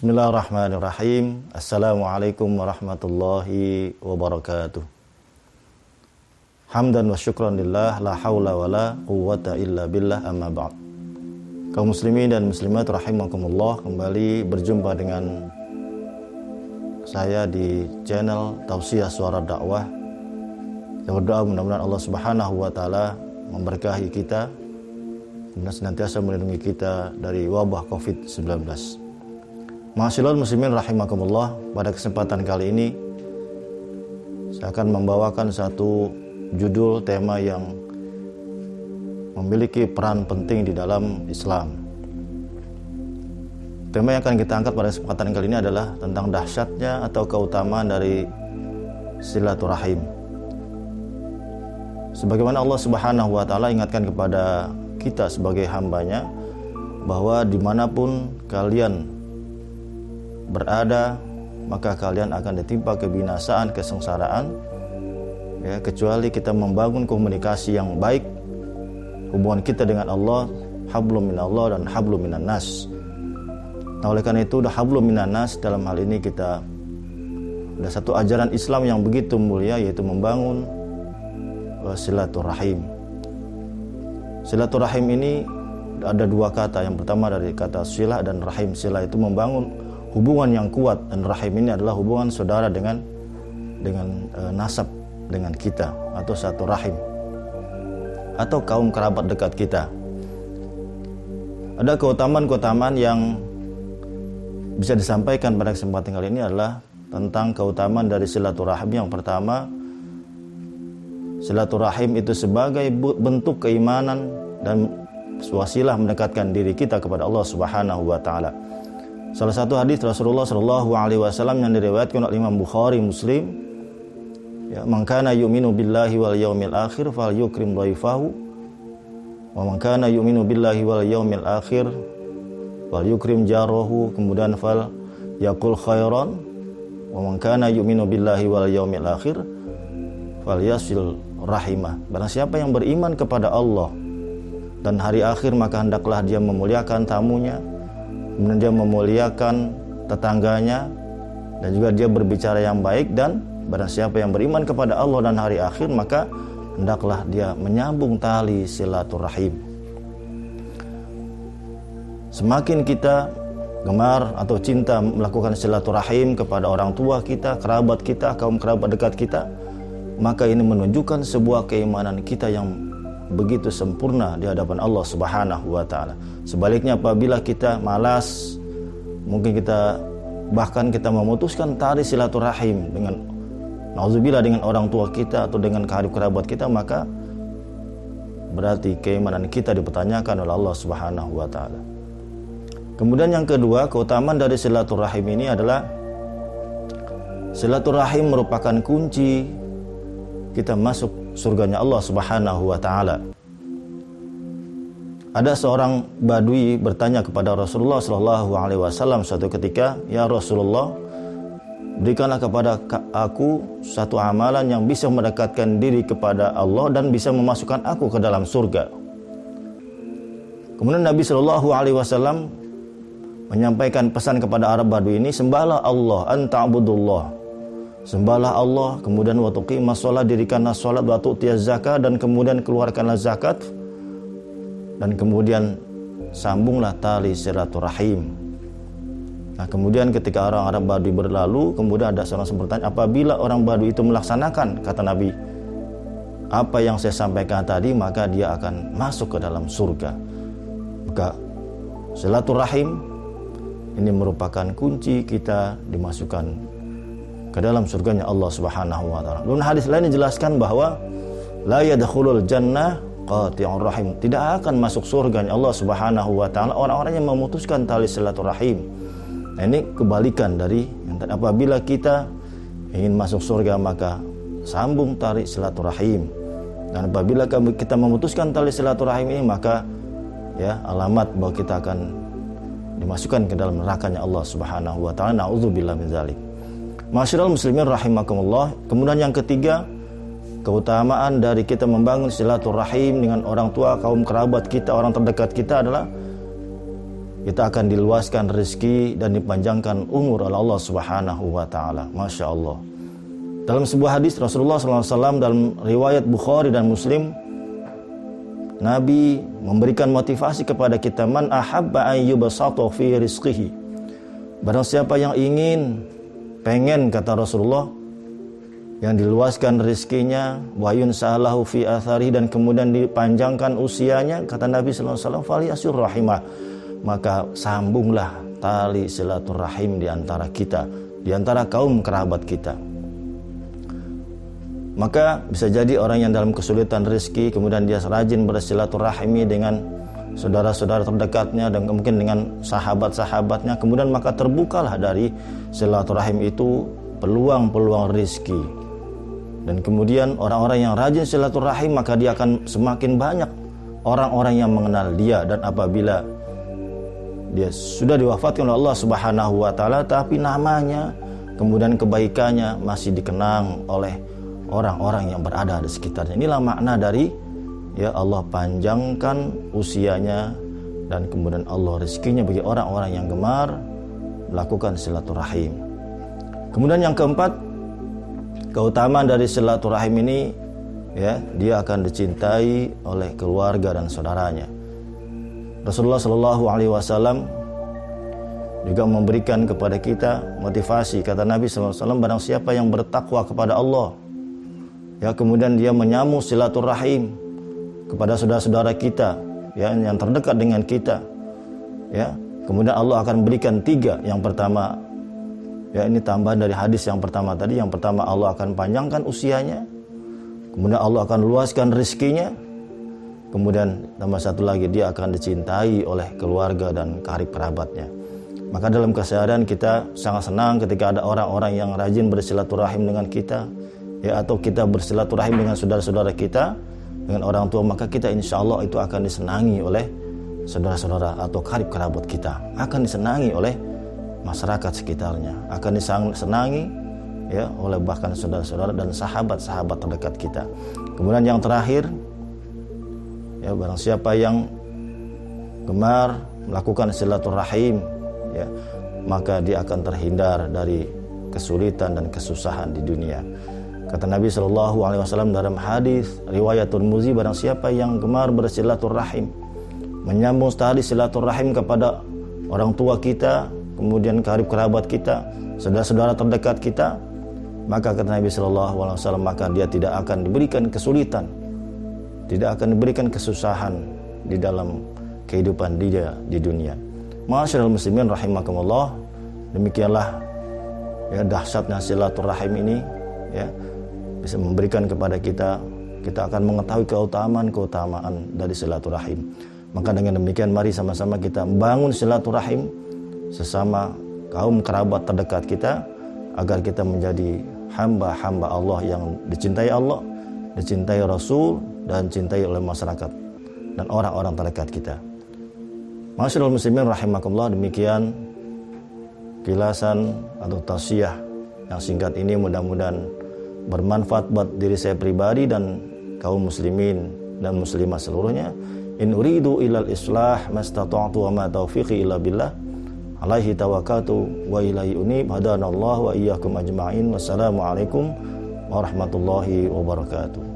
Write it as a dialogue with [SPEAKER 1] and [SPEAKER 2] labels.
[SPEAKER 1] Bismillahirrahmanirrahim. Assalamualaikum warahmatullahi wabarakatuh. Hamdan wa syukran lillah, la hawla wa la quwwata illa billah, amma ba'd. Kaum muslimin dan muslimat rahimakumullah, kembali berjumpa dengan saya di channel Tausiah Suara Dakwah. Saya berdoa mudah-mudahan Allah Subhanahu wa taala memberkahi kita, kemudian senantiasa melindungi kita dari wabah Covid-19. Ma'asyiral muslimin rahimakumullah, pada kesempatan kali ini saya akan membawakan satu judul tema yang memiliki peran penting di dalam Islam. Tema yang akan kita angkat pada kesempatan kali ini adalah tentang dahsyatnya atau keutamaan dari silaturahim. Sebagaimana Allah Subhanahu wa taala ingatkan kepada kita sebagai hambanya bahwa dimanapun kalian berada, maka kalian akan ditimpa kebinasaan, kesengsaraan, ya, kecuali kita membangun komunikasi yang baik, hubungan kita dengan Allah, hablum minallah dan hablum minan nas. Nah, oleh karena itu, hablum minan nas dalam hal ini kita ada satu ajaran Islam yang begitu mulia, yaitu membangun silaturahim. Silaturahim ini ada dua kata. Yang pertama dari kata silah dan rahim. Silah itu membangun hubungan yang kuat, dan rahim ini adalah hubungan saudara dengan nasab dengan kita, atau satu rahim, atau kaum kerabat dekat kita. Ada keutamaan-keutamaan yang bisa disampaikan pada kesempatan kali ini adalah tentang keutamaan dari silaturahim. Yang pertama, silaturahim itu sebagai bentuk keimanan dan wasilah mendekatkan diri kita kepada Allah Subhanahu wa taala. Salah satu hadis Rasulullah sallallahu alaihi wasallam yang diriwayatkan oleh Imam Bukhari, Muslim, ya, man kana yu'minu billahi wal yaumil akhir falyukrim dhaifahu wa man kana yu'minu billahi wal yaumil akhir falyukrim jarahu, kemudian fal yaqul khairan wa man kana yu'minu billahi wal yaumil akhir falyasil rahimah. Barang siapa yang beriman kepada Allah dan hari akhir, maka hendaklah dia memuliakan tamunya, kemudian dia memuliakan tetangganya, dan juga dia berbicara yang baik. Dan barang siapa yang beriman kepada Allah dan hari akhir, maka hendaklah dia menyambung tali silaturahim. Semakin kita gemar atau cinta melakukan silaturahim kepada orang tua kita, kerabat kita, kaum kerabat dekat kita, maka ini menunjukkan sebuah keimanan kita yang begitu sempurna di hadapan Allah Subhanahu wa taala. Sebaliknya, apabila kita malas, mungkin kita bahkan memutuskan tali silaturahim dengan nauzubillah dengan orang tua kita atau dengan karib kerabat kita, maka berarti keimanan kita dipertanyakan oleh Allah Subhanahu wa taala. Kemudian yang kedua, keutamaan dari silaturahim ini adalah silaturahim merupakan kunci kita masuk surganya Allah Subhanahu wa taala. Ada seorang badui bertanya kepada Rasulullah sallallahu alaihi wasallam suatu ketika, "Ya Rasulullah, berikanlah kepada aku satu amalan yang bisa mendekatkan diri kepada Allah dan bisa memasukkan aku ke dalam surga." Kemudian Nabi sallallahu alaihi wasallam menyampaikan pesan kepada Arab badui ini, "Sembahlah Allah, anta'budullah." Sembahlah Allah, kemudian wa tuqimas shalah, dirikanlah salat, wa tu'tiyaz zakat, dan kemudian keluarkanlah zakat, dan kemudian sambunglah tali silaturahim. Nah, kemudian ketika orang Arab Badui berlalu, kemudian ada seorang yang bertanya, apabila orang Badui itu melaksanakan, kata Nabi, apa yang saya sampaikan tadi, maka dia akan masuk ke dalam surga. Maka silaturahim ini merupakan kunci kita dimasukkan ke dalam surganya Allah Subhanahu wa taala. Dalam hadis lain dijelaskan bahwa la yadkhulul jannah qati'ur rahim, tidak akan masuk surganya Allah Subhanahu wa taala orang-orang yang memutuskan tali silaturahim. Nah, ini kebalikan dari apabila kita ingin masuk surga, maka sambung tali silaturahim. Dan apabila kita memutuskan tali silaturahim ini, maka ya alamat bahwa kita akan dimasukkan ke dalam nerakanya Allah Subhanahu wa taala. Nauzubillah min dzalik. Ma'asyiral muslimin rahimakumullah. Kemudian yang ketiga, keutamaan dari kita membangun silaturahim dengan orang tua, kaum kerabat kita, orang terdekat kita adalah kita akan diluaskan rezeki dan dipanjangkan umur oleh Allah Subhanahu wa taala. Masya Allah. Dalam sebuah hadis Rasulullah SAW dalam riwayat Bukhari dan Muslim, Nabi memberikan motivasi kepada kita, man ahabba an yubsata fi rizqihi. Barang siapa yang pengen kata Rasulullah, yang diluaskan rezekinya, wa yunsalahu fi athari, dan kemudian dipanjangkan usianya, kata Nabi sallallahu alaihi wasallam, falyasur rahimah, maka sambunglah tali silaturahim di antara kita, di antara kaum kerabat kita. Maka bisa jadi orang yang dalam kesulitan rezeki, kemudian dia rajin bersilaturahmi dengan saudara-saudara terdekatnya dan mungkin dengan sahabat-sahabatnya, kemudian maka terbukalah dari silaturahim itu peluang-peluang rezeki. Dan kemudian orang-orang yang rajin silaturahim, maka dia akan semakin banyak orang-orang yang mengenal dia. Dan apabila dia sudah diwafatkan oleh Allah Subhanahu wa taala, tapi namanya kemudian kebaikannya masih dikenang oleh orang-orang yang berada di sekitarnya. Inilah makna dari Allah panjangkan usianya dan kemudian Allah rezekinya bagi orang-orang yang gemar melakukan silaturahim. Kemudian yang keempat, keutamaan dari silaturahim ini dia akan dicintai oleh keluarga dan saudaranya. Rasulullah Shallallahu Alaihi Wasallam juga memberikan kepada kita motivasi, kata Nabi Sallallahu Alaihi Wasallam, barang siapa yang bertakwa kepada Allah, kemudian dia menyambung silaturahim kepada saudara-saudara kita yang terdekat dengan kita, kemudian Allah akan berikan 3. Yang pertama, ini tambahan dari hadis yang pertama tadi. Yang pertama, Allah akan panjangkan usianya, kemudian Allah akan luaskan rezekinya, kemudian tambah satu lagi, dia akan dicintai oleh keluarga dan karib kerabatnya. Maka dalam keseharian kita sangat senang ketika ada orang-orang yang rajin bersilaturahim dengan kita, atau kita bersilaturahim dengan saudara-saudara kita, dengan orang tua, maka kita insya Allah itu akan disenangi oleh saudara-saudara atau karib kerabat kita, akan disenangi oleh masyarakat sekitarnya, akan disenangi oleh bahkan saudara-saudara dan sahabat-sahabat terdekat kita. Kemudian yang terakhir, barang siapa yang gemar melakukan silaturahim, maka dia akan terhindar dari kesulitan dan kesusahan di dunia. Kata Nabi Shallallahu Alaihi Wasallam dalam hadis riwayat Tirmizi, barang siapa yang gemar bersilaturahim, menyambung tali silaturahim kepada orang tua kita, kemudian karib kerabat kita, saudara-saudara terdekat kita, maka kata Nabi Shallallahu Alaihi Wasallam, maka dia tidak akan diberikan kesulitan, tidak akan diberikan kesusahan di dalam kehidupan dia di dunia. Ma'asyiral muslimin rahimakumullah, demikianlah dahsyatnya silaturahim ini, bisa memberikan kepada kita akan mengetahui keutamaan dari silaturahim. Maka dengan demikian mari sama-sama kita bangun silaturahim sesama kaum kerabat terdekat kita, agar kita menjadi hamba-hamba Allah yang dicintai Allah, dicintai Rasul, dan dicintai oleh masyarakat dan orang-orang terdekat kita. Ma'asyiral muslimin rahimakumullah, demikian kilasan atau tausiah yang singkat ini, mudah-mudahan bermanfaat buat diri saya pribadi dan kaum muslimin dan muslimah seluruhnya. In uridu ilal islah mastata'tu wa ma taufiqi illa billah alaihi tawakkaltu wa ilaihi unib. Hadanallahu wa iyyakum ajma'in. Wassalamualaikum warahmatullahi wabarakatuh.